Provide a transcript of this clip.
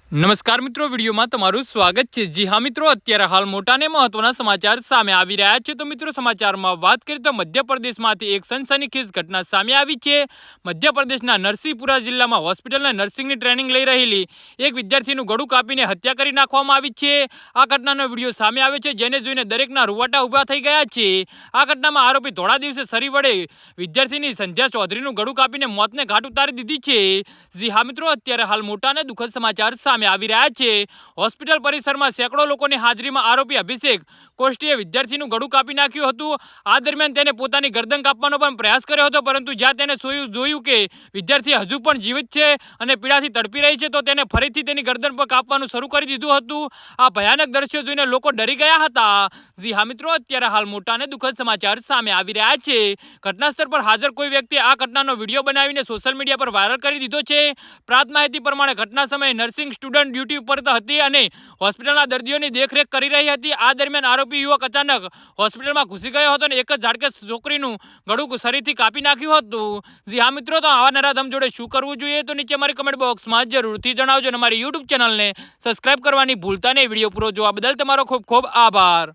નમસ્કાર મિત્રો, વિડીયોમાં તમારું સ્વાગત છે। જી હા મિત્રો, અત્યારે હાલ મોટા ને મહત્વના સમાચાર સામે આવી રહ્યા છે। તો મિત્રો સમાચારમાં વાત કરીએ તો મધ્યપ્રદેશમાંથી એક સનસનીખેજ ઘટના સામે આવી છે। મધ્યપ્રદેશના નરસિંહપુરા જિલ્લામાં હોસ્પિટલના નર્સિંગની ટ્રેનિંગ લઈ રહેલી એક વિદ્યાર્થીનું ગળું કાપીને હત્યા કરી નાખવામાં આવી છે। આ ઘટનાનો વિડીયો સામે આવ્યો છે, જેને જોઈને દરેકના રૂવાટા ઊભા થઈ ગયા છે। આ ઘટનામાં આરોપી થોડા દિવસે સરી વડે વિદ્યાર્થીની સંધ્યા ચૌધરીનું ગળું કાપીને મોતને ઘાટ ઉતારી દીધી છે। જી હા મિત્રો, અત્યારે હાલ મોટા અને દુઃખદ સમાચાર આવી રહ્યા છે। હોસ્પિટલ પરિસરમાં સેંકડો લોકોની હાજરીમાં આરોપી અભિષેક કોષ્ટીએ વિદ્યાર્થીનું ગળું કાપી નાખ્યું હતું। આ દરમિયાન તેને પોતાની ગરદન કાપવાનો પણ પ્રયાસ કર્યો હતો, પરંતુ જ્યાં તેને જોયું કે વિદ્યાર્થી હજુ પણ જીવિત છે અને પીડાથી તડપી રહી છે, તો તેને ફરીથી તેની ગરદન પર કાપવાનું શરૂ કરી દીધું હતું। આ ભયાનક દ્રશ્યો જોઈને લોકો ડરી ગયા હતા। જી હા મિત્રો, અત્યારે હાલ મોટા અને દુઃખદ સમાચાર સામે આવી રહ્યા છે। ઘટના સ્થળ પર હાજર કોઈ વ્યક્તિએ આ ઘટનાનો વિડીયો બનાવીને સોશિયલ મીડિયા પર વાયરલ કરી દીધો છે। પ્રાપ્ત માહિતી પ્રમાણે ઘટના સમયે નર્સિંગ સ્ટુડન્ટ ડ્યુટી ઉપર હતી અને હોસ્પિટલના દર્દીઓની દેખરેખ કરી રહી હતી। આ દરમિયાન આરોપી યુવક અચાનક હોસ્પિટલમાં ઘૂસી ગયો હતો અને એક જ ઝાટકે છોકરીનું ગળું સરીથી કાપી નાખ્યું હતું। જી હા મિત્રો, તો આવા નરાધમ જોડે શું કરવું જોઈએ તો નીચે અમારી કમેન્ટ બોક્સમાં જરૂરથી જણાવજો અને અમારી યુટ્યુબ ચેનલને સબસ્ક્રાઇબ કરવાની ભૂલતા નહીં। વિડીયો પૂરો જોવા બદલ તમારો ખૂબ ખૂબ આભાર।